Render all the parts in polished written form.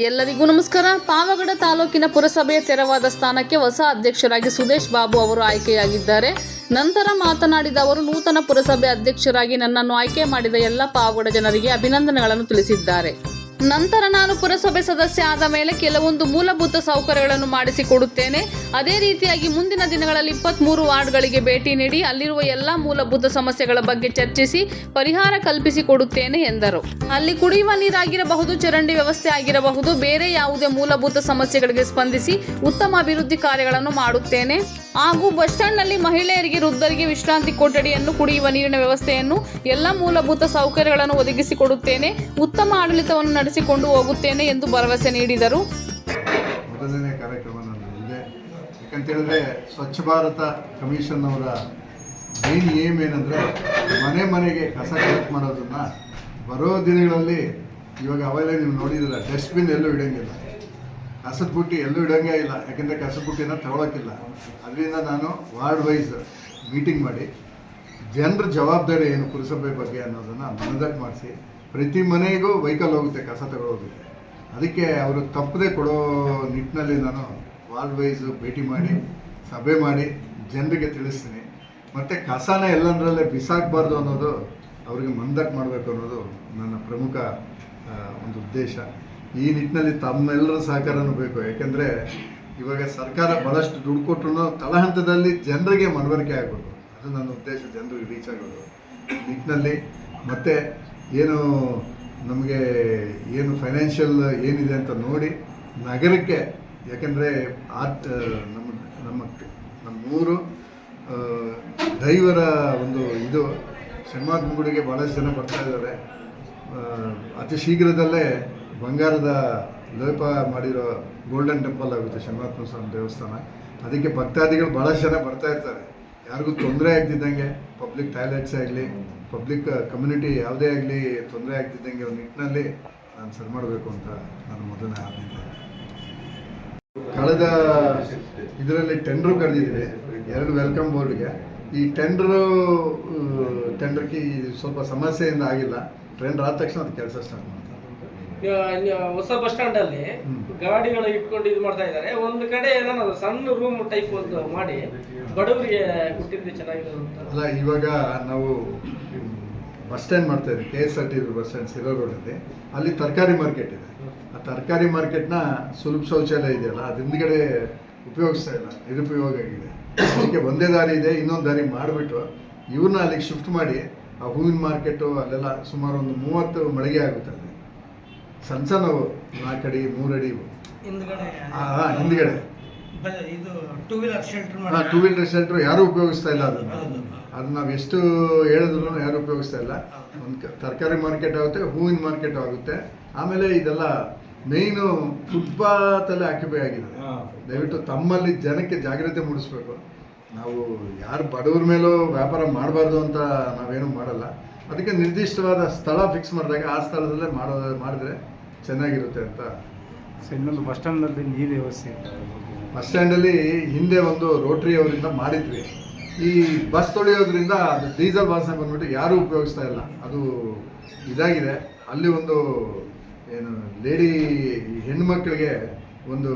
ಎಲ್ಲರಿಗೂ ನಮಸ್ಕಾರ. ಪಾವಗಡ ತಾಲೂಕಿನ ಪುರಸಭೆಯ ತೆರವಾದ ಸ್ಥಾನಕ್ಕೆ ಹೊಸ ಅಧ್ಯಕ್ಷರಾಗಿ ಸುದೇಶ್ ಬಾಬು ಅವರು ಆಯ್ಕೆಯಾಗಿದ್ದಾರೆ. ನಂತರ ಮಾತನಾಡಿದ ಅವರು, ನೂತನ ಪುರಸಭೆ ಅಧ್ಯಕ್ಷರಾಗಿ ನನ್ನನ್ನು ಆಯ್ಕೆ ಮಾಡಿದ ಎಲ್ಲ ಪಾವಗಡ ಜನರಿಗೆ ಅಭಿನಂದನೆಗಳನ್ನು ತಿಳಿಸಿದ್ದಾರೆ. ನಂತರ ನಾನು ಪುರಸಭೆ ಸದಸ್ಯ ಆದ ಮೇಲೆ ಕೆಲವೊಂದು ಮೂಲಭೂತ ಸೌಕರ್ಯಗಳನ್ನು ಮಾಡಿಸಿಕೊಡುತ್ತೇನೆ. ಅದೇ ರೀತಿಯಾಗಿ ಮುಂದಿನ ದಿನಗಳಲ್ಲಿ 23 ವಾರ್ಡ್ಗಳಿಗೆ ಭೇಟಿ ನೀಡಿ ಅಲ್ಲಿರುವ ಎಲ್ಲ ಮೂಲಭೂತ ಸಮಸ್ಯೆಗಳ ಬಗ್ಗೆ ಚರ್ಚಿಸಿ ಪರಿಹಾರ ಕಲ್ಪಿಸಿಕೊಡುತ್ತೇನೆ ಎಂದರು. ಅಲ್ಲಿ ಕುಡಿಯುವ ನೀರಾಗಿರಬಹುದು, ಚರಂಡಿ ವ್ಯವಸ್ಥೆ ಆಗಿರಬಹುದು, ಬೇರೆ ಯಾವುದೇ ಮೂಲಭೂತ ಸಮಸ್ಯೆಗಳಿಗೆ ಸ್ಪಂದಿಸಿ ಉತ್ತಮ ಅಭಿವೃದ್ಧಿ ಕಾರ್ಯಗಳನ್ನು ಮಾಡುತ್ತೇನೆ. ಹಾಗೂ ಬಸ್ ಸ್ಟ್ಯಾಂಡ್ನಲ್ಲಿ ಮಹಿಳೆಯರಿಗೆ, ವೃದ್ಧರಿಗೆ ವಿಶ್ರಾಂತಿ ಕೊಠಡಿಯನ್ನು, ಕುಡಿಯುವ ನೀರಿನ ವ್ಯವಸ್ಥೆಯನ್ನು, ಎಲ್ಲ ಮೂಲಭೂತ ಸೌಕರ್ಯಗಳನ್ನು ಒದಗಿಸಿಕೊಡುತ್ತೇನೆ. ಉತ್ತಮ ಆಡಳಿತವನ್ನು ನಡೆಸಿಕೊಂಡು ಹೋಗುತ್ತೇನೆ ಎಂದು ಭರವಸೆ ನೀಡಿದರು. ಮೊದಲನೇ ಕಾರ್ಯಕ್ರಮ ಇದೆ. ಯಾಕಂತೇಳಿದ್ರೆ ಸ್ವಚ್ಛ ಭಾರತ ಕಮಿಷನ್ ಅವರ ಮೇನ್ ಏಮ್ ಏನಂದರೆ ಮನೆ ಮನೆಗೆ ಕಸ ಕಲೆಕ್ಟ್ ಮಾಡೋದನ್ನು ಬರೋ ದಿನಗಳಲ್ಲಿ ಇವಾಗ ಅವೆಲ್ಲ ನೀವು ನೋಡಿದಿಲ್ಲ, ಡಸ್ಟ್ಬಿನ್ ಎಲ್ಲೂ ಇಡೋಂಗಿಲ್ಲ, ಕಸದ ಬುಟ್ಟಿ ಎಲ್ಲೂ ಇಡೋಂಗೇ ಇಲ್ಲ. ಯಾಕೆಂದರೆ ಕಸದ ಬುಟ್ಟಿನ ತಗೊಳಕ್ಕಿಲ್ಲ. ಅದರಿಂದ ನಾನು ವಾರ್ಡ್ ವೈಸ್ ಮೀಟಿಂಗ್ ಮಾಡಿ ಜನರ ಜವಾಬ್ದಾರಿ ಏನು ಪುರಸಭೆ ಬಗ್ಗೆ ಅನ್ನೋದನ್ನು ಮನದಟ್ಟು ಮಾಡಿಸಿ ಪ್ರತಿ ಮನೆಗೂ ವೆಹಿಕಲ್ ಹೋಗುತ್ತೆ ಕಸ ತಗೊಳ್ಳೋದಕ್ಕೆ. ಅದಕ್ಕೆ ಅವರು ತಪ್ಪದೆ ಕೊಡೋ ನಿಟ್ಟಿನಲ್ಲಿ ನಾನು ವಾರ್ಡ್ ವೈಸ್ ಭೇಟಿ ಮಾಡಿ ಸಭೆ ಮಾಡಿ ಜನರಿಗೆ ತಿಳಿಸ್ತೀನಿ. ಮತ್ತು ಕಸನ ಎಲ್ಲಂದರಲ್ಲೇ ಬಿಸಾಕಬಾರ್ದು ಅನ್ನೋದು ಅವರಿಗೆ ಮನದಟ್ಟು ಮಾಡಬೇಕು ಅನ್ನೋದು ನನ್ನ ಪ್ರಮುಖ ಒಂದು ಉದ್ದೇಶ. ಈ ನಿಟ್ಟಿನಲ್ಲಿ ತಮ್ಮೆಲ್ಲರ ಸಹಕಾರನೂ ಬೇಕು. ಯಾಕೆಂದರೆ ಇವಾಗ ಸರ್ಕಾರ ಭಾಳಷ್ಟು ದುಡ್ಡು ಕೊಟ್ಟರು ತಳಹಂತದಲ್ಲಿ ಜನರಿಗೆ ಮನವರಿಕೆ ಆಗೋದು, ಅದು ನನ್ನ ಉದ್ದೇಶ, ಜನರಿಗೆ ರೀಚ್ ಆಗೋದು ನಿಟ್ಟಿನಲ್ಲಿ. ಮತ್ತು ಏನು ನಮಗೆ ಏನು ಫೈನಾನ್ಷಿಯಲ್ ಏನಿದೆ ಅಂತ ನೋಡಿ ನಗರಕ್ಕೆ, ಯಾಕೆಂದರೆ ನಮ್ಮೂರು ದೈವರ ಒಂದು ಇದು ಶನಿವಾರ ಮುಂಗುಡಿಗೆ ಭಾಳಷ್ಟು ಜನ ಬರ್ತಾ ಇದ್ದಾರೆ. ಅತಿ ಶೀಘ್ರದಲ್ಲೇ ಬಂಗಾರದ ಲೋಪ ಮಾಡಿರೋ ಗೋಲ್ಡನ್ ಟೆಂಪಲ್ ಆಗುತ್ತೆ ಶನಿವಾರ ಸ್ವಾಮಿ ದೇವಸ್ಥಾನ. ಅದಕ್ಕೆ ಭಕ್ತಾದಿಗಳು ಭಾಳಷ್ಟು ಜನ ಬರ್ತಾ ಇರ್ತಾರೆ. ಯಾರಿಗೂ ತೊಂದರೆ ಆಗ್ತಿದ್ದಂಗೆ, ಪಬ್ಲಿಕ್ ಟಾಯ್ಲೆಟ್ಸ್ ಆಗಲಿ, ಪಬ್ಲಿಕ್ ಕಮ್ಯುನಿಟಿ ಯಾವುದೇ ಆಗಲಿ ತೊಂದರೆ ಆಗ್ತಿದ್ದಂಗೆ ಒಂದು ನಿಟ್ಟಿನಲ್ಲಿ ನಾನು ಸರಿ ಮಾಡಬೇಕು ಅಂತ ನಾನು ಮೊದಲನೇ ಆದ್ಯತೆ. ಕಳೆದ ಇದರಲ್ಲಿ ಟೆಂಡ್ರು ಕರೆದಿದ್ದೀನಿ 2 ವೆಲ್ಕಮ್ ಬೋರ್ಡ್ಗೆ. ಈ ಟೆಂಡರ್ಗೆ ಸ್ವಲ್ಪ ಸಮಸ್ಯೆಯಿಂದ ಆಗಿಲ್ಲ. ಟೆಂಡರ್ ಆದ ತಕ್ಷಣ ಅದು ಕೆಲಸ ಸ್ಟಾರ್ಟ್ ಮಾಡ್ತಾರೆ. ಹೊಸ ಬಸ್ ಸ್ಟ್ಯಾಂಡ್ ಅಲ್ಲಿ ಗಾಡಿಗಳು ಇಟ್ಕೊಂಡು ಇದು ಮಾಡ್ತಾ ಇದ್ದಾರೆ. ಒಂದು ಕಡೆ ಏನೋ ಸಣ್ಣ ರೂಮ್ ಟೈಪ್ ಒಂದು ಮಾಡಿ ಬಡವರಿಗೆ ಕೊಟ್ಟಿದ್ರೆ ಚೆನ್ನಾಗಿದೆ ಅಂತ. ಅಲ್ಲ, ಇವಾಗ ನಾವು ಬಸ್ ಸ್ಟ್ಯಾಂಡ್ ಮಾಡ್ತಾ ಇದ್ದೀವಿ, KSRTC ಬಸ್ ಸ್ಟ್ಯಾಂಡ್ ಸಿರೋ ರೋಡಲ್ಲಿ. ಅಲ್ಲಿ ತರಕಾರಿ ಮಾರ್ಕೆಟ್ ಇದೆ. ಆ ತರಕಾರಿ ಮಾರ್ಕೆಟ್ನ ಸುಲಭ ಶೌಚಾಲಯ ಇದೆಯಲ್ಲ, ಅದು ಹಿಂದ್ಗಡೆ ಉಪಯೋಗಿಸ್ತಾ ಇಲ್ಲ, ನಿರುಪಯೋಗ ಆಗಿದೆ. ಅದಕ್ಕೆ ಒಂದೇ ದಾರಿ ಇದೆ, ಇನ್ನೊಂದು ದಾರಿ ಮಾಡಿಬಿಟ್ಟು ಇವ್ರನ್ನ ಅಲ್ಲಿಗೆ ಶಿಫ್ಟ್ ಮಾಡಿ ಆ ಹೂವಿನ ಮಾರ್ಕೆಟು ಅಲ್ಲೆಲ್ಲ ಸುಮಾರು ಒಂದು 30 ಮಳಿಗೆ ಆಗುತ್ತೆ. ಅಲ್ಲಿ ಸಣ್ಣ ಸಣ್ಣವು 4 ಅಡಿ 3 ಅಡಿ ಹಿಂದ್ಗಡೆ ಇದು ಟೂ ವೀಲರ್ ಶೆಲ್ಟರ್ ಯಾರೂ ಉಪಯೋಗಿಸ್ತಾ ಇಲ್ಲ. ಅದು ನಾವು ಎಷ್ಟು ಹೇಳಿದ್ರು ಯಾರು ಉಪಯೋಗಿಸ್ತಾ ಇಲ್ಲ. ಒಂದು ತರಕಾರಿ ಮಾರ್ಕೆಟ್ ಆಗುತ್ತೆ, ಹೂವಿನ ಮಾರ್ಕೆಟ್ ಆಗುತ್ತೆ. ಆಮೇಲೆ ಇದೆಲ್ಲ ಮೇಯ್ನು ಫುಟ್ಪಾತಲ್ಲೇ ಆಕ್ಯುಪೈ ಆಗಿದೆ. ದಯವಿಟ್ಟು ತಮ್ಮಲ್ಲಿ ಜನಕ್ಕೆ ಜಾಗ್ರತೆ ಮೂಡಿಸ್ಬೇಕು. ನಾವು ಯಾರು ಬಡವ್ರ ಮೇಲೂ ವ್ಯಾಪಾರ ಮಾಡಬಾರ್ದು ಅಂತ ನಾವೇನು ಮಾಡಲ್ಲ. ಅದಕ್ಕೆ ನಿರ್ದಿಷ್ಟವಾದ ಸ್ಥಳ ಫಿಕ್ಸ್ ಮಾಡಿದಾಗ ಆ ಸ್ಥಳದಲ್ಲೇ ಮಾಡಿದ್ರೆ ಚೆನ್ನಾಗಿರುತ್ತೆ ಅಂತ. ಇನ್ನೊಂದು ಬಸ್ ಸ್ಟ್ಯಾಂಡ್ನಲ್ಲಿ ನೀರು ವ್ಯವಸ್ಥೆ, ಬಸ್ ಸ್ಟ್ಯಾಂಡಲ್ಲಿ ಹಿಂದೆ ಒಂದು ರೋಟ್ರಿ ಅವರಿಂದ ಮಾಡಿದ್ವಿ. ಈ ಬಸ್ ತೊಳೆಯೋದ್ರಿಂದ ಅದು ಡೀಸೆಲ್ ವಾಸನೆ ಬಂದ್ಬಿಟ್ಟು ಯಾರೂ ಉಪಯೋಗಿಸ್ತಾ ಇಲ್ಲ. ಅದು ಇದಾಗಿದೆ. ಅಲ್ಲಿ ಒಂದು ಏನು ಲೇಡಿ ಹೆಣ್ಮಕ್ಳಿಗೆ ಒಂದು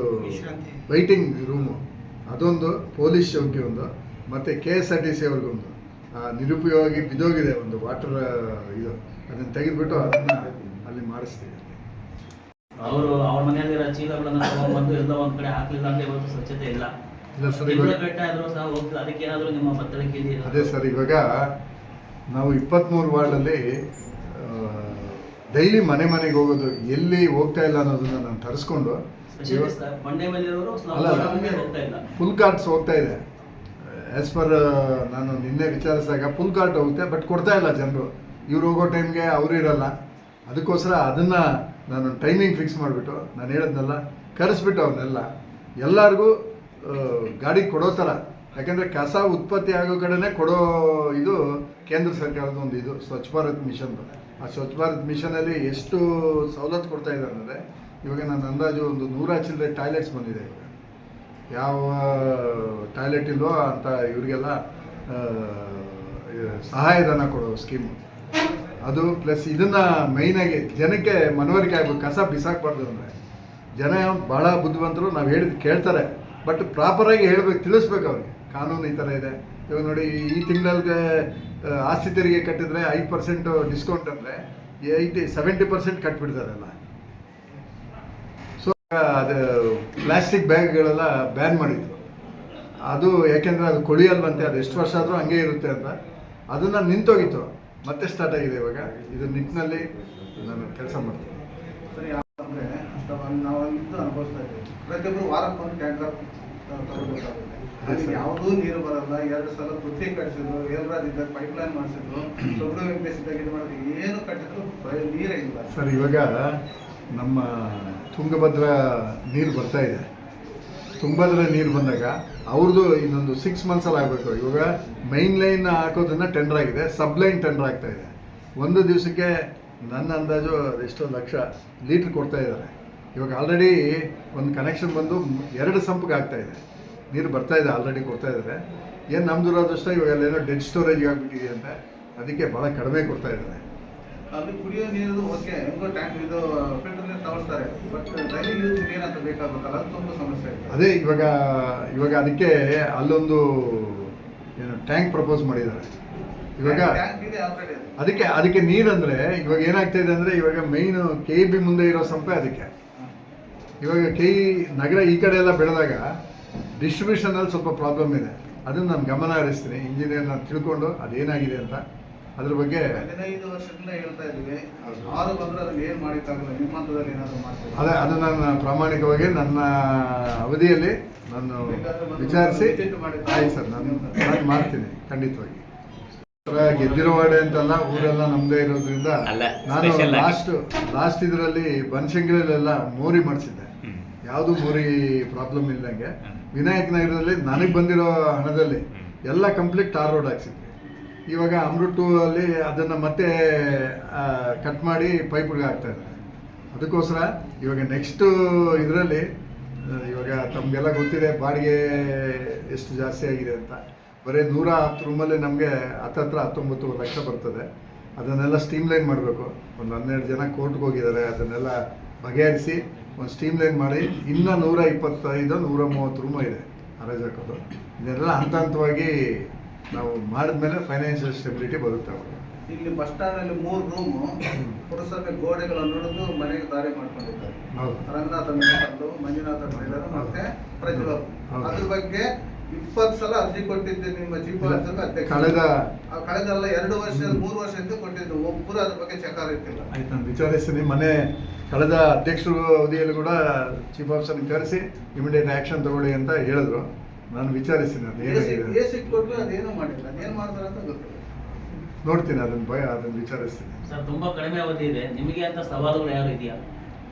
ವೈಟಿಂಗ್ ರೂಮು, ಅದೊಂದು ಪೊಲೀಸ್ ಚೌಕಿ ಒಂದು, ಮತ್ತು KSRTC ಅವ್ರಿಗೊಂದು ನಿರುಪಯೋಗಿ ಬಿದ್ದೋಗಿದೆ ಒಂದು ವಾಟರ್ ಇದು, ಅದನ್ನು ತೆಗೆದುಬಿಟ್ಟು ಅದನ್ನು ಅಲ್ಲಿ ಮಾಡಿಸ್ತೀವಿ. ಅವರು ಅವ್ರ ಮನೆಯಲ್ಲಿರೋ ಚೀಲಗಳನ್ನು ತಗೊಂಡ್ಬಂದು ಎಲ್ಲ ಒಂದು ಕಡೆ ಹಾಕಲಿಲ್ಲ ಅಂದರೆ ಇವತ್ತು ಸ್ವಚ್ಛತೆ ಇಲ್ಲ. ಇಲ್ಲ ಸರ್, ಬೆಟ್ಟ ಆದರೂ ಸಹ ಹೋಗ್ತದೆ. ಅದಕ್ಕೆ ಏನಾದರೂ ನಿಮ್ಮ ಬತ್ತಳಿಕೆ ಇದೆಯಾ? ಅದೇ ಸರ್, ಇವಾಗ ನಾವು 23 ವಾರ್ಡಲ್ಲಿ ಡೈಲಿ ಮನೆಗೆ ಹೋಗೋದು, ಎಲ್ಲಿ ಹೋಗ್ತಾ ಇಲ್ಲ ಅನ್ನೋದನ್ನ ನಾನು ತರಿಸ್ಕೊಂಡು ಫುಲ್ ಕಾರ್ಟ್ಸ್ ಹೋಗ್ತಾ ಇದೆ. ಆ್ಯಸ್ ಪರ್ ನಾನು ನಿನ್ನೆ ವಿಚಾರಿಸಿದಾಗ ಫುಲ್ ಕಾರ್ಟ್ ಹೋಗುತ್ತೆ, ಬಟ್ ಕೊಡ್ತಾ ಇಲ್ಲ ಜನರು. ಇವ್ರು ಹೋಗೋ ಟೈಮ್ಗೆ ಅವರು ಇರಲ್ಲ. ಅದಕ್ಕೋಸ್ಕರ ಅದನ್ನು ನಾನು ಟೈಮಿಂಗ್ ಫಿಕ್ಸ್ ಮಾಡಿಬಿಟ್ಟು ನಾನು ಹೇಳಿದ್ನಲ್ಲ, ಕರೆಸ್ಬಿಟ್ಟು ಅವನ್ನೆಲ್ಲ ಎಲ್ಲರಿಗೂ ಗಾಡಿ ಕೊಡೋ ಥರ. ಯಾಕೆಂದರೆ ಕಸ ಉತ್ಪತ್ತಿ ಆಗೋ ಕಡೆನೇ ಕೊಡೋ ಇದು ಕೇಂದ್ರ ಸರ್ಕಾರದ ಒಂದು ಇದು ಸ್ವಚ್ಛ ಭಾರತ್ ಮಿಷನ್ದು. ಆ ಸ್ವಚ್ಛ ಭಾರತ್ ಮಿಷನಲ್ಲಿ ಎಷ್ಟು ಸವಲತ್ತು ಕೊಡ್ತಾ ಇದ್ದಾರೆ ಅಂದರೆ, ಇವಾಗ ನನ್ನ ಅಂದಾಜು ಒಂದು 100 ಚಿಲ್ಲರೆ ಟಾಯ್ಲೆಟ್ಸ್ ಬಂದಿದೆ. ಇವಾಗ ಯಾವ ಟಾಯ್ಲೆಟ್ ಇಲ್ವೋ ಅಂತ ಇವರಿಗೆಲ್ಲ ಸಹಾಯಧನ ಕೊಡೋ ಸ್ಕೀಮು ಅದು. ಪ್ಲಸ್ ಇದನ್ನು ಮೈನಾಗಿ ಜನಕ್ಕೆ ಮನವರಿಕೆ ಆಗಬೇಕು, ಕಸ ಬಿಸಾಕಬಾರ್ದು ಅಂದರೆ ಜನ ಭಾಳ ಬುದ್ಧಿವಂತರು, ನಾವು ಹೇಳಿದ್ ಕೇಳ್ತಾರೆ. ಬಟ್ ಪ್ರಾಪರಾಗಿ ಹೇಳ್ಬೇಕು, ತಿಳಿಸ್ಬೇಕು ಅವ್ರಿಗೆ ಕಾನೂನು ಈ ಥರ ಇದೆ. ಇವಾಗ ನೋಡಿ, ಈ ತಿಂಗಳಿಗೆ ಆಸ್ತಿ ತೆರಿಗೆ ಕಟ್ಟಿದ್ರೆ 5% ಡಿಸ್ಕೌಂಟ್ ಅಂದರೆ 70% ಕಟ್ಬಿಡ್ತಾರಲ್ಲ. ಸೊ ಅದು ಪ್ಲಾಸ್ಟಿಕ್ ಬ್ಯಾಗ್ಗಳೆಲ್ಲ ಬ್ಯಾನ್ ಮಾಡಿದ್ರು. ಅದು ಯಾಕೆಂದರೆ ಅದು ಕೊಳಿಯಲ್ವಂತೆ, ಅದು ಎಷ್ಟು ವರ್ಷ ಆದರೂ ಹಂಗೆ ಇರುತ್ತೆ ಅಂತ. ಅದನ್ನು ನಿಂತೋಗಿತ್ತು, ಮತ್ತೆ ಸ್ಟಾರ್ಟ್ ಆಗಿದೆ ಇವಾಗ. ಇದ್ರ ನಿಟ್ಟಿನಲ್ಲಿ ನಾನು ಕೆಲಸ ಮಾಡ್ತೀನಿ. ಸರಿ, ಅಂದರೆ ನಾವೊಂದು ಅನುಭವಿಸ್ತಾ ಇದ್ದೀವಿ. ಪ್ರತಿಯೊಬ್ಬರು ವಾರಕ್ಕೊಂದು ಟ್ಯಾಂಕರ್ ತಗೋಬೇಕಾಗುತ್ತೆ. ಅದಕ್ಕೆ ಯಾವುದೂ ನೀರು ಬರಲ್ಲ. 2 ಸಲ ಬುದ್ಧಿ ಕಟ್ಟಿಸಿದ್ರು, ಏಲ್ರಾಜಿದ್ದಾಗ ಪೈಪ್ಲೈನ್ ಮಾಡಿಸಿದ್ರು, ಸೊಗಡು ವೆಂಕಟೇಶಿದ್ದಾಗ ಇದು ಮಾಡಿದ್ರು, ಏನು ಕಟ್ಟಿದ್ರು ನೀರೇ ಇಲ್ಲ. ಸರ್, ಇವಾಗ ನಮ್ಮ ತುಂಗಭದ್ರಾ ನೀರು ಬರ್ತಾ ಇದೆ. ತುಂಗಭದ್ರಾ ನೀರು ಬಂದಾಗ ಅವ್ರದ್ದು ಇನ್ನೊಂದು 6 ಮಂತ್ಸಲ್ಲಿ ಆಗಬೇಕು. ಇವಾಗ ಮೈನ್ ಲೈನ್ ಹಾಕೋದನ್ನು ಟೆಂಡರ್ ಆಗಿದೆ, ಸಬ್ ಲೈನ್ ಟೆಂಡರ್ ಆಗ್ತಾ ಇದೆ. ಒಂದು ದಿವಸಕ್ಕೆ ನನ್ನ ಅಂದಾಜು ಎಷ್ಟೋ ಲಕ್ಷ ಲೀಟ್ರ್ ಕೊಡ್ತಾ ಇದ್ದಾರೆ. ಇವಾಗ ಆಲ್ರೆಡಿ ಒಂದು ಕನೆಕ್ಷನ್ ಬಂದು 2 ಸಂಪಿಗೆ ಆಗ್ತಾ ಇದೆ. ನೀರು ಬರ್ತಾ ಇದೆ, ಆಲ್ರೆಡಿ ಕೊಡ್ತಾ ಇದ್ದಾರೆ. ಏನು ನಮ್ಮ ದುರಾದೃಷ್ಟ, ಇವಾಗ ಅಲ್ಲೇನೋ ಡೆಡ್ ಸ್ಟೋರೇಜ್ ಆಗಿಬಿಟ್ಟಿದೆ ಅಂತ, ಅದಕ್ಕೆ ಭಾಳ ಕಡಿಮೆ ಕೊಡ್ತಾ ಇದ್ದಾರೆ. ಅಲ್ಲಿ ಕುಡಿಯೋ ನೀರು ಓಕೆ, ಹೆಂಗೋ ಟ್ಯಾಂಕ್ ಇದು ಫಿಲ್ಟರ್ ನೀರು ತಗೊಳ್ತಾರೆ. ಬಟ್ ಡೈಲಿ ಯೂಸ್ ಏನಂತ ಬೇಕಾಗಬೇಕಲ್ಲ, ಅದು ತುಂಬ ಸಮಸ್ಯೆ ಇದೆ. ಅದೇ ಇವಾಗ ಅದಕ್ಕೆ ಅಲ್ಲೊಂದು ಏನು ಟ್ಯಾಂಕ್ ಪ್ರಪೋಸ್ ಮಾಡಿದ್ದಾರೆ. ಇವಾಗ ಟ್ಯಾಂಕ್ ಇದೆ ಆಲ್ರೆಡಿ. ಅದಕ್ಕೆ ನೀರಂದರೆ ಇವಾಗ ಏನಾಗ್ತಾ ಇದೆ ಅಂದರೆ, ಇವಾಗ ಮೇಯ್ನು KEB ಮುಂದೆ ಇರೋ ಸಂಪೆ ಅದಕ್ಕೆ. ಇವಾಗ ನಗರ ಈ ಕಡೆ ಎಲ್ಲ ಬೆಳೆದಾಗ ಡಿಸ್ಟ್ರಿಬ್ಯೂಷನಲ್ಲಿ ಸ್ವಲ್ಪ ಪ್ರಾಬ್ಲಮ್ ಇದೆ. ಅದನ್ನು ನಾನು ಗಮನ ಹರಿಸ್ತೀನಿ. ಇಂಜಿನಿಯರ್ನ ತಿಳ್ಕೊಂಡು ಅದೇನಾಗಿದೆ ಅಂತ ಅದ್ರ ಬಗ್ಗೆ 15 ವರ್ಷದಿಂದ ಹೇಳ್ತಾ ಇದ್ದೀವಿ. 6 ಬಂದರೆ ಅದನ್ನು ಏನು ಮಾಡೋಕ್ಕಾಗಲ್ಲ. ನಿಮ್ಮ ಹಂತದಲ್ಲಿ ಏನಾದರೂ ಮಾಡ್ತೀವಿ. ಅದು ನಾನು ಪ್ರಾಮಾಣಿಕವಾಗಿ ನನ್ನ ಅವಧಿಯಲ್ಲಿ ನಾನು ವಿಚಾರಿಸಿ, ಆಯ್ತು ಸರ್, ನಾನು ಮಾಡ್ತೀನಿ ಖಂಡಿತವಾಗಿ. ಗೆದ್ದಿರೋ ವಾಡೆ ಅಂತಲ್ಲ, ಊರೆಲ್ಲ ನಮ್ಮದೇ ಇರೋದ್ರಿಂದ ನಾನು ಲಾಸ್ಟ್ ಇದರಲ್ಲಿ ಬನಶಂಕರಿಯಲ್ಲೆಲ್ಲ ಮೋರಿ ಮಾಡಿಸಿದ್ದೆ. ಯಾವುದು ಮೋರಿ ಪ್ರಾಬ್ಲಮ್ ಇಲ್ಲಂಗೆ ವಿನಾಯಕ ನಗರದಲ್ಲಿ ನನಗೆ ಬಂದಿರೋ ಹಣದಲ್ಲಿ ಎಲ್ಲ ಕಂಪ್ಲೀಟ್ ಟಾರ್ ರೋಡ್ ಹಾಕ್ಸಿದ್ವಿ. ಇವಾಗ ಅಮೃತ್ 2 ಅಲ್ಲಿ ಅದನ್ನು ಮತ್ತೆ ಕಟ್ ಮಾಡಿ ಪೈಪ್ಗೆ ಹಾಕ್ತಾಯಿದ್ದಾರೆ. ಅದಕ್ಕೋಸ್ಕರ ಇವಾಗ ನೆಕ್ಸ್ಟು ಇದರಲ್ಲಿ ಇವಾಗ ತಮಗೆಲ್ಲ ಗೊತ್ತಿದೆ ಬಾಡಿಗೆ ಎಷ್ಟು ಜಾಸ್ತಿ ಆಗಿದೆ ಅಂತ. ಬರೀ 110 ರೂಮಲ್ಲಿ ನಮಗೆ ಹತ್ತತ್ರ 19 ಲಕ್ಷ ಬರ್ತದೆ. ಅದನ್ನೆಲ್ಲ ಸ್ಟೀಮ್ಲೈನ್ ಮಾಡಬೇಕು. ಒಂದು 12 ಜನ ಕೋರ್ಟ್ಗೆ ಹೋಗಿದ್ದಾರೆ. ಅದನ್ನೆಲ್ಲ ಬಗೆಹರಿಸಿ ಒಂದು ಸ್ಟೀಮ್ಲೈನ್ ಮಾಡಿ ಇನ್ನೂ 125-130 ರೂಮ್ ಇದೆ ಹರಾಜು ಹಾಕೋದು. ಇದನ್ನೆಲ್ಲ ಹಂತ ಹಂತವಾಗಿ ನಾವು ಮಾಡಿದ್ಮೇಲೆ ಫೈನಾನ್ಷಿಯಲ್ ಸ್ಟೆಬಿಲಿಟಿ ಬರುತ್ತೆ ಅವಾಗ. ಇಲ್ಲಿ ಬಸ್ ಸ್ಟ್ಯಾಂಡಲ್ಲಿ 3 ರೂಮು ಪುರಸಭೆ ಗೋಡೆಗಳು ನೋಡೋದು ಮನೆಗೆ ದಾರಿ ಮಾಡ್ಕೊಂಡಿದ್ದಾರೆ. ಹೌದು, ರಂಗನಾಥ ಮೆಡಿಕಲ್ಲು, ಮಂಜುನಾಥ ಮೆಡಿಕಲ್ ಮತ್ತೆ ಪ್ರಜ್ವಲ್. ಅದ್ರ ಬಗ್ಗೆ 20 ಸಲ ಅರ್ಜಿ ಕೊಟ್ಟಿದ್ದೆ ನಿಮ್ಮ ಚೀಫ್ ಆಫೀಸರ್ ಅಧ್ಯಕ್ಷ. ಕಳೆದಲ್ಲ 2 ವರ್ಷ 3 ವರ್ಷದಿಂದ ಕೊಟ್ಟಿದ್ದು, ಒಬ್ಬರು ಅದ್ರ ಬಗ್ಗೆ ಚಕಾರ ಇರ್ತಿಲ್ಲ. ಆಯ್ತು, ನಾನು ವಿಚಾರಿಸ್ತೀನಿ. ಮನೆ ಕಳೆದ ಅಧ್ಯಕ್ಷರು ಅವಧಿಯಲ್ಲಿ ಕೂಡ ಚೀಫ್ ಆಫೀಸರ್ನ ಕರೆಸಿ ಇಮಿಡಿಯೇಟ್ ಆ್ಯಕ್ಷನ್ ತಗೊಳ್ಳಿ ಅಂತ ಹೇಳಿದ್ರು. ನಾನು ವಿಚಾರಿಸ್ತೀನಿ. ಅದು ಏನಾಗಿದೆ ಕೊಟ್ಟರು ಅದೇನೂ ಮಾಡಿಲ್ಲ. ಅದೇನು ಮಾಡ್ತಾರೆ ಅಂತ ಗೊತ್ತಿಲ್ಲ. ನೋಡ್ತೀನಿ, ಅದನ್ನು ವಿಚಾರಿಸ್ತೀನಿ. ಸರ್, ತುಂಬಾ ಕಡಿಮೆ ಅವಧಿ ಇದೆ. ನಿಮಗೆ ಅಂತ ಸವಾಲುಗಳು ಯಾರು ಇದೆಯಾ?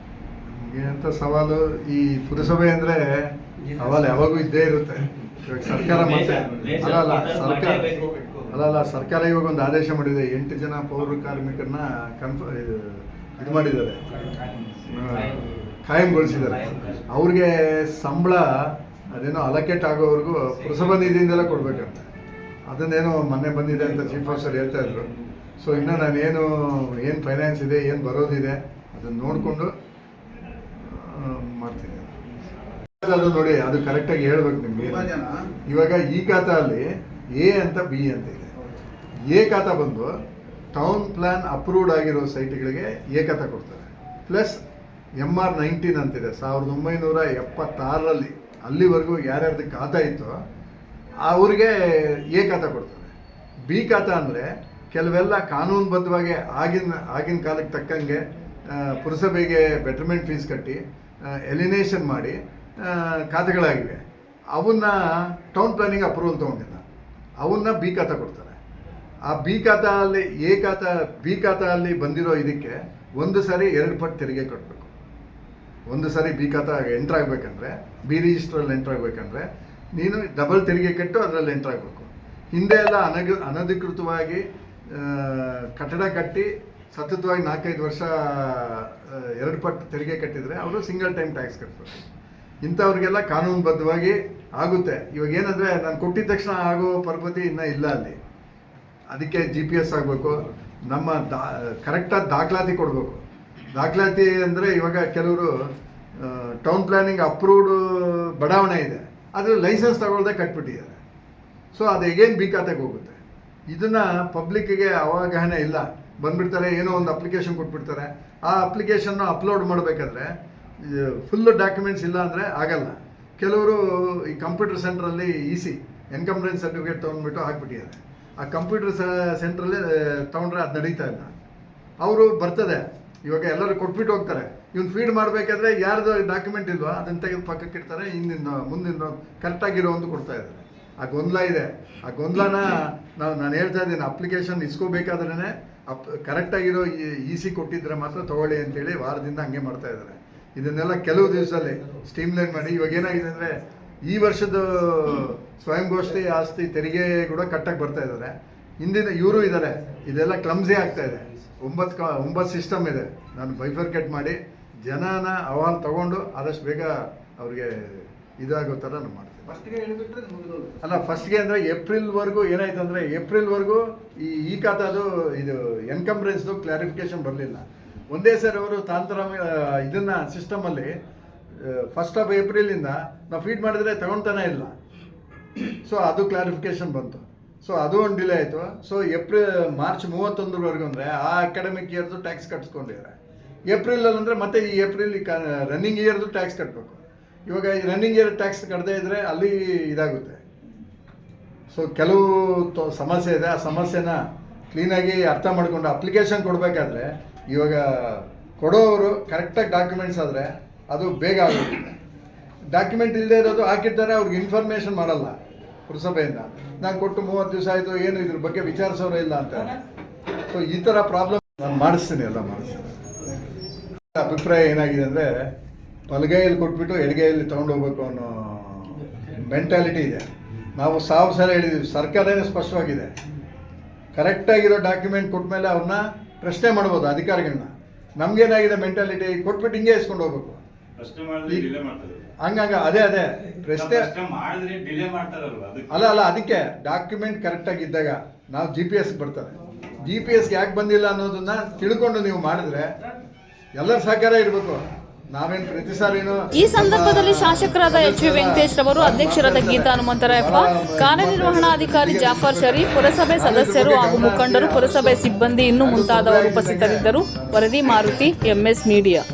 ನಮಗೆ ಅಂತ ಸವಾಲು, ಈ ಪುರಸಭೆ ಅಂದರೆ ಸವಾಲು ಯಾವಾಗೂ ಇದ್ದೇ ಇರುತ್ತೆ. ಇವಾಗ ಸರ್ಕಾರ ಮತ್ತೆ ಸರ್ಕಾರ ಇವಾಗ ಒಂದು ಆದೇಶ ಮಾಡಿದೆ. 8 ಜನ ಪೌರ ಕಾರ್ಮಿಕರನ್ನ ಇದು ಮಾಡಿದ್ದಾರೆ, ಕಾಯಂಗೊಳಿಸಿದ್ದಾರೆ. ಅವ್ರಿಗೆ ಸಂಬಳ ಅದೇನೋ ಅಲೋಕೇಟ್ ಆಗೋವರೆಗೂ ಪುರಸಭಾ ನಿಧಿಯಿಂದಲೇ ಕೊಡಬೇಕಂತ. ಅದನ್ನೇನೋ ಮೊನ್ನೆ ಬಂದಿದೆ ಅಂತ ಚೀಫ್ ಆಫೀಸರ್ ಹೇಳ್ತಾ ಇದ್ರು. ಸೊ ಇನ್ನು ನಾನೇನು ಫೈನಾನ್ಸ್ ಇದೆ, ಏನು ಬರೋದಿದೆ ಅದನ್ನು ನೋಡಿಕೊಂಡು ಮಾಡ್ತೀನಿ. ಅದು ನೋಡಿ, ಅದು ಕರೆಕ್ಟಾಗಿ ಹೇಳ್ಬೇಕು ನಿಮಗೆ. ಇವಾಗ ಈ ಖಾತಾ ಅಲ್ಲಿ A ಅಂತ B ಅಂತ ಇದೆ. A ಖಾತಾ ಬಂದು ಟೌನ್ ಪ್ಲಾನ್ ಅಪ್ರೂವ್ಡ್ ಆಗಿರೋ ಸೈಟ್ಗಳಿಗೆ A ಖಾತಾ ಕೊಡ್ತಾರೆ. ಪ್ಲಸ್ MR 19 ಅಂತಿದೆ. 1976ರಲ್ಲಿ ಅಲ್ಲಿವರೆಗೂ ಯಾರ್ಯಾರ್ದು ಖಾತಾ ಇತ್ತೋ ಅವ್ರಿಗೆ A ಖಾತಾ ಕೊಡ್ತಾರೆ. B ಖಾತಾ ಅಂದರೆ ಕೆಲವೆಲ್ಲ ಕಾನೂನುಬದ್ಧವಾಗಿ ಆಗಿನ ಕಾಲಕ್ಕೆ ತಕ್ಕಂಗೆ ಪುರಸಭೆಗೆ ಬೆಟರ್ಮೆಂಟ್ ಫೀಸ್ ಕಟ್ಟಿ ಎಲಿನೇಷನ್ ಮಾಡಿ ಖಾತೆಗಳಾಗಿವೆ. ಅವನ್ನ ಟೌನ್ ಪ್ಲಾನಿಂಗ್ ಅಪ್ರೂವಲ್ ತೊಗೊಂಡಿಲ್ಲ, ಅವನ್ನ B ಖಾತಾ ಕೊಡ್ತಾರೆ. ಆ B ಖಾತಾ ಅಲ್ಲಿ B ಖಾತಾ ಅಲ್ಲಿ ಬಂದಿರೋ ಇದಕ್ಕೆ ಒಂದು ಸಾರಿ 2 ಪಟ್ಟು ತೆರಿಗೆ ಕಟ್ಟಬೇಕು. ಒಂದು ಸಾರಿ B ಖಾತಾ ಎಂಟ್ರ್ ಆಗಬೇಕಂದ್ರೆ, B ರಿಜಿಸ್ಟ್ರಲ್ಲಿ ಎಂಟ್ರ್ ಆಗಬೇಕಂದ್ರೆ ನೀನು ಡಬಲ್ ತೆರಿಗೆ ಕಟ್ಟು ಅದರಲ್ಲಿ ಎಂಟ್ರ್ ಆಗಬೇಕು. ಹಿಂದೆ ಎಲ್ಲ ಅನಧಿಕೃತವಾಗಿ ಕಟ್ಟಡ ಕಟ್ಟಿ ಸತತವಾಗಿ 4-5 ವರ್ಷ 2 ಪಟ್ಟು ತೆರಿಗೆ ಕಟ್ಟಿದರೆ ಅವರು ಸಿಂಗಲ್ ಟೈಮ್ ಟ್ಯಾಕ್ಸ್ ಕಟ್ಟಬೇಕು. ಇಂಥವ್ರಿಗೆಲ್ಲ ಕಾನೂನುಬದ್ಧವಾಗಿ ಆಗುತ್ತೆ. ಇವಾಗ ಏನಂದರೆ ನಾನು ಕೊಟ್ಟಿದ ತಕ್ಷಣ ಆಗೋ ಪರಪತಿ ಇನ್ನೂ ಇಲ್ಲ ಅಲ್ಲಿ. ಅದಕ್ಕೆ GPS ಆಗಬೇಕು, ನಮ್ಮ ಕರೆಕ್ಟಾಗಿ ದಾಖಲಾತಿ ಕೊಡಬೇಕು. ದಾಖಲಾತಿ ಅಂದರೆ ಇವಾಗ ಕೆಲವರು ಟೌನ್ ಪ್ಲಾನಿಂಗ್ ಅಪ್ರೂವ್ಡ್ ಬಡಾವಣೆ ಇದೆ, ಆದರೆ ಲೈಸೆನ್ಸ್ ತಗೊಳ್ಳದೆ ಕಟ್ಬಿಟ್ಟಿದ್ದಾರೆ. ಸೊ ಅದು ಹೇಗೇನು ಬೇಕಾತಾಗ ಹೋಗುತ್ತೆ. ಇದನ್ನು ಪಬ್ಲಿಕ್ಕಿಗೆ ಅವಗಾಹನೆ ಇಲ್ಲ. ಬಂದುಬಿಡ್ತಾರೆ, ಏನೋ ಒಂದು ಅಪ್ಲಿಕೇಶನ್ ಕೊಟ್ಬಿಡ್ತಾರೆ. ಆ ಅಪ್ಲಿಕೇಶನ್ನ ಅಪ್ಲೋಡ್ ಮಾಡಬೇಕಾದ್ರೆ ಫುಲ್ಲು ಡಾಕ್ಯುಮೆಂಟ್ಸ್ ಇಲ್ಲ ಅಂದರೆ ಆಗಲ್ಲ. ಕೆಲವರು ಈ ಕಂಪ್ಯೂಟರ್ ಸೆಂಟ್ರಲ್ಲಿ ಎನ್ಕಂಬ್ರೆನ್ಸ್ ಸರ್ಟಿಫಿಕೇಟ್ ತೊಗೊಂಡ್ಬಿಟ್ಟು ಹಾಕ್ಬಿಟ್ಟಿದ್ದಾರೆ. ಆ ಕಂಪ್ಯೂಟರ್ ಸೆಂಟ್ರಲ್ಲಿ ತೊಗೊಂಡ್ರೆ ಅದು ನಡೀತಾ ಇಲ್ಲ. ಅವರು ಬರ್ತದೆ, ಇವಾಗ ಎಲ್ಲರೂ ಕೊಟ್ಬಿಟ್ಟು ಹೋಗ್ತಾರೆ. ಇವ್ನು ಫೀಡ್ ಮಾಡಬೇಕಾದ್ರೆ ಯಾರ್ದು ಡಾಕ್ಯುಮೆಂಟ್ ಇಲ್ವೋ ಅದನ್ನು ತೆಗೆದು ಪಕ್ಕಕ್ಕೆ ಇಡ್ತಾರೆ, ಹಿಂದಿನ ಮುಂದಿನ ಕರೆಕ್ಟಾಗಿರೋ ಒಂದು ಕೊಡ್ತಾ ಇದ್ದಾರೆ. ಆ ಗೊಂದಲ ಇದೆ. ಆ ಗೊಂದಲನ ನಾನು ಹೇಳ್ತಾ ಇದ್ದೀನಿ, ಅಪ್ಲಿಕೇಶನ್ ಇಸ್ಕೋಬೇಕಾದ್ರೇ ಕರೆಕ್ಟಾಗಿರೋ ಕೊಟ್ಟಿದ್ರೆ ಮಾತ್ರ ತೊಗೊಳ್ಳಿ ಅಂತೇಳಿ ವಾರದಿಂದ ಹಂಗೆ ಮಾಡ್ತಾ ಇದ್ದಾರೆ. ಇದನ್ನೆಲ್ಲ ಕೆಲವು ದಿವಸದಲ್ಲಿ ಸ್ಟ್ರೀಮ್ಲೈನ್ ಮಾಡಿ, ಇವಾಗ ಏನಾಗಿದೆ ಅಂದರೆ ಈ ವರ್ಷದ ಸ್ವಯಂ ಘೋಷಿತ ಆಸ್ತಿ ತೆರಿಗೆ ಕೂಡ ಕಟ್ಟಕ್ಕೆ ಬರ್ತಾ ಇದ್ದಾರೆ. ಹಿಂದಿನ ಇವರು ಇದ್ದಾರೆ, ಇದೆಲ್ಲ ಕ್ಲಮ್ಸಿ ಆಗ್ತಾ ಇದೆ. 9 ಸಿಸ್ಟಮ್ ಇದೆ. ನಾನು ಬೈಫರ್ಕೇಟ್ ಮಾಡಿ ಜನನ ಅಹವಾಲು ತಗೊಂಡು ಆದಷ್ಟು ಬೇಗ ಅವ್ರಿಗೆ ಇದಾಗೋ ಥರ ನಾನು ಮಾಡ್ತೀನಿ. ಫಸ್ಟ್ಗೆ ಹೇಳಿಬಿಟ್ರೆ ಮುಗಿದೋಗುತ್ತೆ. ಅಲ್ಲ, ಫಸ್ಟ್ಗೆ ಅಂದರೆ ಏಪ್ರಿಲ್ವರೆಗೂ ಏನಾಯ್ತು ಅಂದರೆ, ಏಪ್ರಿಲ್ವರೆಗೂ ಈ ಖಾತಾದು ಇದು ಎನ್ಕಂಬ್ರೆನ್ಸ್ದು ಕ್ಲಾರಿಫಿಕೇಶನ್ ಬರಲಿಲ್ಲ. ಒಂದೇ ಸರಿ ಅವರು ಇದನ್ನು ಸಿಸ್ಟಮಲ್ಲಿ 1 ಏಪ್ರಿಲಿಂದ ನಾವು ಫೀಡ್ ಮಾಡಿದ್ರೆ ತಗೊಳ್ತಾನೆ ಇಲ್ಲ. ಸೊ ಅದು ಕ್ಲಾರಿಫಿಕೇಶನ್ ಬಂತು. ಸೊ ಅದು ಒಂದು ಡಿಲೇ ಆಯಿತು. ಸೊ ಮಾರ್ಚ್ 31 ಅಂದರೆ ಆ ಅಕಾಡೆಮಿಕ್ ಇಯರ್ದು ಟ್ಯಾಕ್ಸ್ ಕಟ್ಸ್ಕೊಂಡಿದ್ದಾರೆ. ಏಪ್ರಿಲಲ್ಲಿ ಅಂದರೆ ಮತ್ತೆ ಈ ಏಪ್ರಿಲ್ ರನ್ನಿಂಗ್ ಇಯರ್ದು ಟ್ಯಾಕ್ಸ್ ಕಟ್ಟಬೇಕು. ಇವಾಗ ಈ ರನ್ನಿಂಗ್ ಇಯರ್ ಟ್ಯಾಕ್ಸ್ ಕಟ್ಟದೇ ಇದ್ದರೆ ಅಲ್ಲಿ ಇದಾಗುತ್ತೆ. ಸೊ ಕೆಲವು ಸಮಸ್ಯೆ ಇದೆ. ಆ ಸಮಸ್ಯೆನ ಕ್ಲೀನಾಗಿ ಅರ್ಥ ಮಾಡಿಕೊಂಡು ಅಪ್ಲಿಕೇಶನ್ ಕೊಡಬೇಕಾದ್ರೆ ಇವಾಗ ಕೊಡೋರು ಕರೆಕ್ಟಾಗಿ ಡಾಕ್ಯುಮೆಂಟ್ಸ್ ಆದರೆ ಅದು ಬೇಗ ಆಗುತ್ತೆ. ಡಾಕ್ಯುಮೆಂಟ್ ಇಲ್ಲದೆ ಇರೋದು ಹಾಕಿರ್ತಾರೆ, ಅವ್ರಿಗೆ ಇನ್ಫಾರ್ಮೇಷನ್ ಮಾಡಲ್ಲ ಪುರಸಭೆಯಿಂದ. ನಾನು ಕೊಟ್ಟು 30 ದಿವಸ ಆಯಿತು, ಏನು ಇದ್ರ ಬಗ್ಗೆ ವಿಚಾರಿಸೋರೇ ಇಲ್ಲ ಅಂತ. ಸೊ ಈ ಥರ ಪ್ರಾಬ್ಲಮ್ ನಾನು ಮಾಡಿಸ್ತೀನಿ, ಎಲ್ಲ ಮಾಡಿಸ್ತೀನಿ. ಅಭಿಪ್ರಾಯ ಏನಾಗಿದೆ ಅಂದರೆ, ಬಲಗೈಯಲ್ಲಿ ಕೊಟ್ಬಿಟ್ಟು ಎಡಗೈಯಲ್ಲಿ ತೊಗೊಂಡೋಗ್ಬೇಕು ಅನ್ನೋ ಮೆಂಟ್ಯಾಲಿಟಿ ಇದೆ. ನಾವು 1000 ಸಲ ಹೇಳಿದ್ದೀವಿ, ಸರ್ಕಾರನೇ ಸ್ಪಷ್ಟವಾಗಿದೆ. ಕರೆಕ್ಟಾಗಿರೋ ಡಾಕ್ಯುಮೆಂಟ್ ಕೊಟ್ಮೇಲೆ ಅವ್ರನ್ನ ಪ್ರಶ್ನೆ ಮಾಡ್ಬೋದು ಅಧಿಕಾರಿಗಳನ್ನ. ನಮಗೇನಾಗಿದೆ ಮೆಂಟ್ಯಾಲಿಟಿ, ಕೊಟ್ಬಿಟ್ಟು ಹಿಂಗೆ ಇಸ್ಕೊಂಡು ಹೋಗ್ಬೇಕು. ಹಂಗಂಗ ಅದೇ ಪ್ರಶ್ನೆ ಅಲ್ಲ, ಅದಕ್ಕೆ ಡಾಕ್ಯುಮೆಂಟ್ ಕರೆಕ್ಟಾಗಿದ್ದಾಗ ನಾವು GPS ಬರ್ತಾರೆ. GPS ಯಾಕೆ ಬಂದಿಲ್ಲ ಅನ್ನೋದನ್ನ ತಿಳ್ಕೊಂಡು ನೀವು ಮಾಡಿದ್ರೆ ಎಲ್ಲರ ಸಹಕಾರ ಇರಬೇಕು. ನಾವೇನು ಪ್ರತಿ ಸಾರಿನೂ. ಈ ಸಂದರ್ಭದಲ್ಲಿ ಶಾಸಕರಾದ HV ವೆಂಕಟೇಶ್ ರವರು, ಅಧ್ಯಕ್ಷರಾದ ಗೀತಾ ಹನುಮಂತರಾಯಪ್ಪ, ಕಾರ್ಯನಿರ್ವಹಣಾಧಿಕಾರಿ ಜಾಫರ್ ಶರೀಫ್, ಪುರಸಭೆ ಸದಸ್ಯರು ಹಾಗೂ ಮುಖಂಡರು, ಪುರಸಭೆ ಸಿಬ್ಬಂದಿ ಇನ್ನೂ ಮುಂತಾದವರು ಉಪಸ್ಥಿತರಿದ್ದರು. ವರದಿ ಮಾರುತಿ, MS ಮೀಡಿಯಾ.